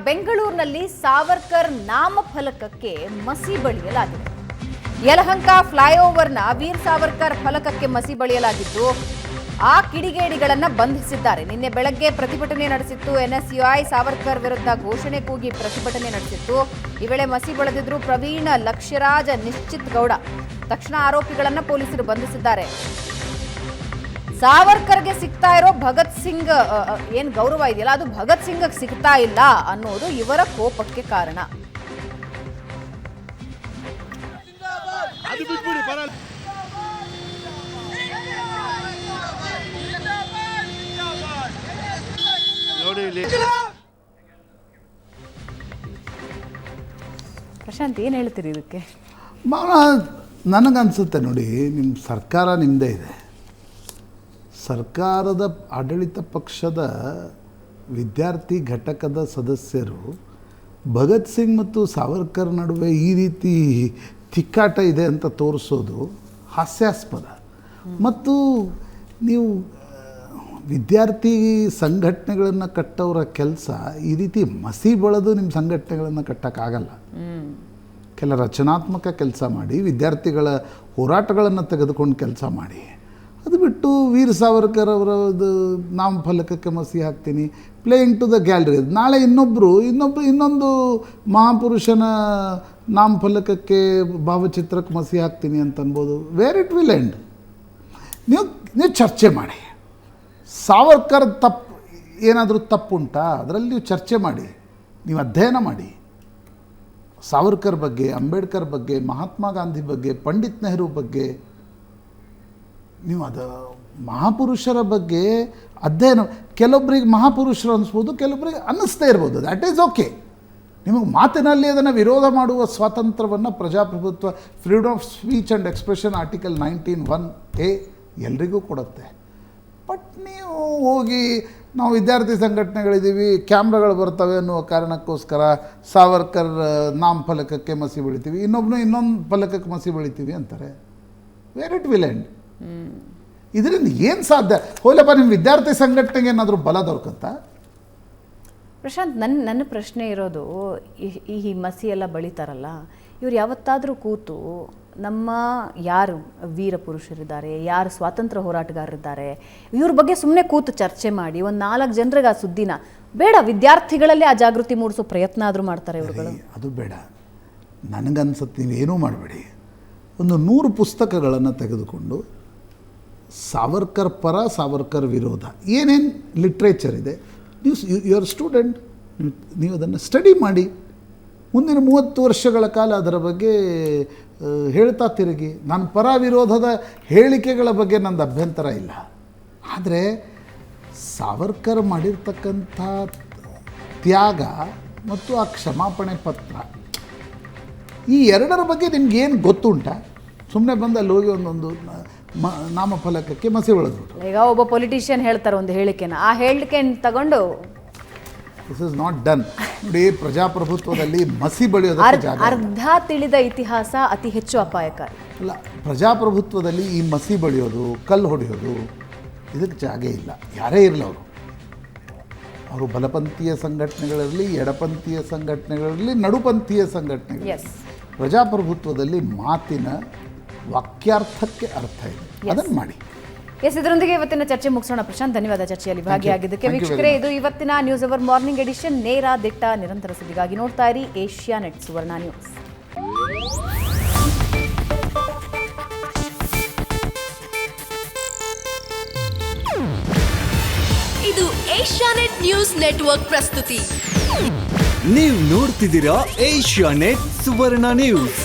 ಬೆಂಗಳೂರಿನಲ್ಲಿ ಸಾವರ್ಕರ್ ನಾಮಫಲಕಕ್ಕೆ ಮಸಿ ಬಳಿಯಲಾಗಿದೆ. ಯಲಹಂಕ ಫ್ಲೈಓವರ್ನ ವೀರ್ ಸಾವರ್ಕರ್ ಫಲಕಕ್ಕೆ ಮಸಿ ಬಳಿಯಲಾಗಿದ್ದು ಆ ಕಿಡಿಗೇಡಿಗಳನ್ನ ಬಂಧಿಸಿದ್ದಾರೆ. ನಿನ್ನೆ ಬೆಳಗ್ಗೆ ಪ್ರತಿಭಟನೆ ನಡೆಸಿತ್ತು ಎನ್ಎಸ್ಯುಐ. ಸಾವರ್ಕರ್ ವಿರುದ್ಧ ಘೋಷಣೆ ಕೂಗಿ ಪ್ರತಿಭಟನೆ ನಡೆಸಿತ್ತು. ಈ ವೇಳೆ ಮಸಿ ಬಳಿದಿದ್ರು ಪ್ರವೀಣ್, ಲಕ್ಷ್ಯರಾಜ್, ನಿಶ್ಚಿತ್ ಗೌಡ. ತಕ್ಷಣ ಆರೋಪಿಗಳನ್ನ ಪೊಲೀಸರು ಬಂಧಿಸಿದ್ದಾರೆ. ಸಾವರ್ಕರ್ಗೆ ಸಿಗ್ತಾ ಇರೋ ಭಗತ್ ಸಿಂಗ್ ಏನ್ ಗೌರವ ಇದೆಯಲ್ಲ, ಅದು ಭಗತ್ ಸಿಂಗ್ ಸಿಗ್ತಾ ಇಲ್ಲ ಅನ್ನೋದು ಇವರ ಕೋಪಕ್ಕೆ ಕಾರಣ. ಪ್ರಶಾಂತ್, ಏನ್ ಹೇಳ್ತೀರಿ ಇದಕ್ಕೆ? ನನಗನ್ಸುತ್ತೆ ನೋಡಿ, ನಿಮ್ಮ ಸರ್ಕಾರ ನಿಮ್ಮದೇ ಇದೆ. ಸರ್ಕಾರದ ಆಡಳಿತ ಪಕ್ಷದ ವಿದ್ಯಾರ್ಥಿ ಘಟಕದ ಸದಸ್ಯರು ಭಗತ್ ಸಿಂಗ್ ಮತ್ತು ಸಾವರ್ಕರ್ ನಡುವೆ ಈ ರೀತಿ ತಿಕ್ಕಾಟ ಇದೆ ಅಂತ ತೋರಿಸೋದು ಹಾಸ್ಯಾಸ್ಪದ. ಮತ್ತು ನೀವು ವಿದ್ಯಾರ್ಥಿ ಸಂಘಟನೆಗಳನ್ನು ಕಟ್ಟೋರ ಕೆಲಸ ಈ ರೀತಿ ಮಸಿ ಬಳದು ನಿಮ್ಮ ಸಂಘಟನೆಗಳನ್ನು ಕಟ್ಟೋಕ್ಕಾಗಲ್ಲ. ಕೆಲ ರಚನಾತ್ಮಕ ಕೆಲಸ ಮಾಡಿ, ವಿದ್ಯಾರ್ಥಿಗಳ ಹೋರಾಟಗಳನ್ನು ತೆಗೆದುಕೊಂಡು ಕೆಲಸ ಮಾಡಿ. ಅದು ಬಿಟ್ಟು ವೀರ್ ಸಾವರ್ಕರ್ ಅವರ ನಾಮಫಲಕಕ್ಕೆ ಮಸಿ ಹಾಕ್ತೀನಿ, ಪ್ಲೇಯಿಂಗ್ ಟು ದ ಗ್ಯಾಲರಿ. ನಾಳೆ ಇನ್ನೊಂದು ಮಹಾಪುರುಷನ ನಾಮಫಲಕಕ್ಕೆ ಭಾವಚಿತ್ರಕ್ಕೆ ಮಸಿ ಹಾಕ್ತೀನಿ ಅಂತ ಅನ್ಬೋದು. Where it will end? ನೀವು ಚರ್ಚೆ ಮಾಡಿ. ಸಾವರ್ಕರ್ ಏನಾದರೂ ತಪ್ಪುಂಟಾ ಅದರಲ್ಲಿ ನೀವು ಚರ್ಚೆ ಮಾಡಿ, ನೀವು ಅಧ್ಯಯನ ಮಾಡಿ. ಸಾವರ್ಕರ್ ಬಗ್ಗೆ, ಅಂಬೇಡ್ಕರ್ ಬಗ್ಗೆ, ಮಹಾತ್ಮ ಗಾಂಧಿ ಬಗ್ಗೆ, ಪಂಡಿತ್ ನೆಹರು ಬಗ್ಗೆ, ನೀವು ಮಹಾಪುರುಷರ ಬಗ್ಗೆ ಅಧ್ಯಯನ. ಕೆಲವೊಬ್ಬರಿಗೆ ಮಹಾಪುರುಷರು ಅನ್ನಿಸ್ಬೋದು, ಕೆಲವೊಬ್ಬರಿಗೆ ಅನ್ನಿಸ್ತೇ ಇರ್ಬೋದು. That is okay. ನಿಮಗೆ ಮಾತಿನಲ್ಲಿ ಅದನ್ನು ವಿರೋಧ ಮಾಡುವ ಸ್ವಾತಂತ್ರ್ಯವನ್ನು ಪ್ರಜಾಪ್ರಭುತ್ವ, freedom of speech and expression article 19(1)(a) ಎಲ್ರಿಗೂ ಕೊಡುತ್ತೆ. ಬಟ್ ನೀವು ಹೋಗಿ ನಾವು ವಿದ್ಯಾರ್ಥಿ ಸಂಘಟನೆಗಳಿದ್ದೀವಿ, ಕ್ಯಾಮ್ರಾಗಳು ಬರ್ತವೆ ಅನ್ನುವ ಕಾರಣಕ್ಕೋಸ್ಕರ ಸಾವರ್ಕರ್ ನಾಮಫಲಕಕ್ಕೆ ಮಸಿ ಬೆಳಿತೀವಿ, ಇನ್ನೊಂದು ಫಲಕಕ್ಕೆ ಮಸಿ ಬೆಳಿತೀವಿ ಅಂತಾರೆ. Where it will end? ಇದರಿಂದ ಏನು ಸಾಧ್ಯ? ಹೋಲಪ್ಪ, ನಿಮ್ಮ ವಿದ್ಯಾರ್ಥಿ ಸಂಘಟನೆಗೆ ಏನಾದರೂ ಬಲ ದೊರಕುತ್ತಾ? ಪ್ರಶಾಂತ್, ನನ್ನ ಪ್ರಶ್ನೆ ಇರೋದು, ಈ ಮಸಿ ಎಲ್ಲ ಬಳಿತಾರಲ್ಲ, ಇವ್ರು ಯಾವತ್ತಾದರೂ ಕೂತು ನಮ್ಮ ಯಾರು ವೀರ ಪುರುಷರಿದ್ದಾರೆ, ಯಾರು ಸ್ವಾತಂತ್ರ್ಯ ಹೋರಾಟಗಾರರಿದ್ದಾರೆ, ಇವ್ರ ಬಗ್ಗೆ ಸುಮ್ಮನೆ ಕೂತು ಚರ್ಚೆ ಮಾಡಿ ಒಂದು 4 ಜನರಿಗೆ ಆ ಸುದ್ದಿನ ಬೇಡ, ವಿದ್ಯಾರ್ಥಿಗಳಲ್ಲೇ ಆ ಜಾಗೃತಿ ಮೂಡಿಸೋ ಪ್ರಯತ್ನ ಆದರೂ ಮಾಡ್ತಾರೆ ಇವ್ರುಗಳು? ಅದು ಬೇಡ. ನನಗನ್ಸುತ್ತೆ ನೀವೇನೂ ಮಾಡಬೇಡಿ. ಒಂದು 100 ಪುಸ್ತಕಗಳನ್ನು ತೆಗೆದುಕೊಂಡು ಸಾವರ್ಕರ್ ಪರ, ಸಾವರ್ಕರ್ ವಿರೋಧ, ಏನೇನು ಲಿಟ್ರೇಚರ್ ಇದೆ, ಯುವರ್ ಸ್ಟೂಡೆಂಟ್, ನೀವು ಅದನ್ನು ಸ್ಟಡಿ ಮಾಡಿ. ಮುಂದಿನ 30 ವರ್ಷಗಳ ಕಾಲ ಅದರ ಬಗ್ಗೆ ಹೇಳ್ತಾ ತಿರುಗಿ. ನಾನು ಪರ ವಿರೋಧದ ಹೇಳಿಕೆಗಳ ಬಗ್ಗೆ ನಂದು ಅಭ್ಯಂತರ ಇಲ್ಲ. ಆದರೆ ಸಾವರ್ಕರ್ ಮಾಡಿರ್ತಕ್ಕಂಥ ತ್ಯಾಗ ಮತ್ತು ಆ ಕ್ಷಮಾಪಣೆ ಪತ್ರ, ಈ ಎರಡರ ಬಗ್ಗೆ ನಿಮ್ಗೇನು ಗೊತ್ತುಂಟ? ಸುಮ್ಮನೆ ಬಂದು ಅಲ್ಲಿ ಹೋಗಿ ಒಂದೊಂದು ನಾಮಫಲಕಕ್ಕೆ ಮಸಿ ಬೆಳೆದ್ಬಿಟ್ಟು. ಈಗ ಒಬ್ಬ ಪೊಲಿಟಿಷಿಯನ್ ಹೇಳ್ತಾರೆ ಒಂದು ಹೇಳಿಕೆನ, ಆ ಹೇಳಿಕೆಯನ್ನು ತಗೊಂಡು ದಿಸ್ ಇಸ್ ನಾಟ್ ಡನ್. ನೋಡಿ, ಪ್ರಜಾಪ್ರಭುತ್ವದಲ್ಲಿ ಮಸಿ ಬೆಳೆಯೋದಕ್ಕೆ ಜಾಗ. ಅರ್ಧ ತಿಳಿದ ಇತಿಹಾಸ ಅತಿ ಹೆಚ್ಚು ಅಪಾಯಕಾರಿ ಅಲ್ಲ. ಪ್ರಜಾಪ್ರಭುತ್ವದಲ್ಲಿ ಈ ಮಸಿ ಬೆಳೆಯೋದು, ಕಲ್ಲು ಹೊಡೆಯೋದು, ಇದಕ್ಕೆ ಜಾಗ ಇಲ್ಲ. ಯಾರೇ ಇರಲಿ ಅವರು ಬಲಪಂಥೀಯ ಸಂಘಟನೆಗಳಿರಲಿ, ಎಡಪಂಥೀಯ ಸಂಘಟನೆಗಳಿರಲಿ, ನಡುಪಂಥೀಯ ಸಂಘಟನೆಗಳು. ಪ್ರಜಾಪ್ರಭುತ್ವದಲ್ಲಿ ಮಾತಿನ ವಾಕ್ಯಾರ್ಥಕ್ಕೆ ಅರ್ಥ ಇದೆ, ಅದನ್ನು ಮಾಡಿ. ಇದರೊಂದಿಗೆ ಇವತ್ತಿನ ಚರ್ಚೆ ಮುಗಿಸೋಣ. ಪ್ರಶಾಂತ್, ಧನ್ಯವಾದ ಚರ್ಚೆಯಲ್ಲಿ ಭಾಗಿಯಾಗಿದ್ದಕ್ಕೆ. ವೀಕ್ಷಕರೇ, ಇದು ಇವತ್ತಿನ ನ್ಯೂಸ್ ಅವರ್ ಮಾರ್ನಿಂಗ್ ಎಡಿಷನ್. ನೇರ, ದಿಟ್ಟ, ನಿರಂತರ ಸುದ್ದಿಗಾಗಿ ನೋಡ್ತಾ ಇರಿ ಏಷ್ಯಾನೆಟ್ ಸುವರ್ಣ ನ್ಯೂಸ್. ಇದು ಏಷ್ಯಾನೆಟ್ ನ್ಯೂಸ್ ನೆಟ್ವರ್ಕ್ ಪ್ರಸ್ತುತಿ. ನೀವು ನೋಡ್ತಿದ್ದೀರಾ ಏಷ್ಯಾನೆಟ್ ಸುವರ್ಣ ನ್ಯೂಸ್.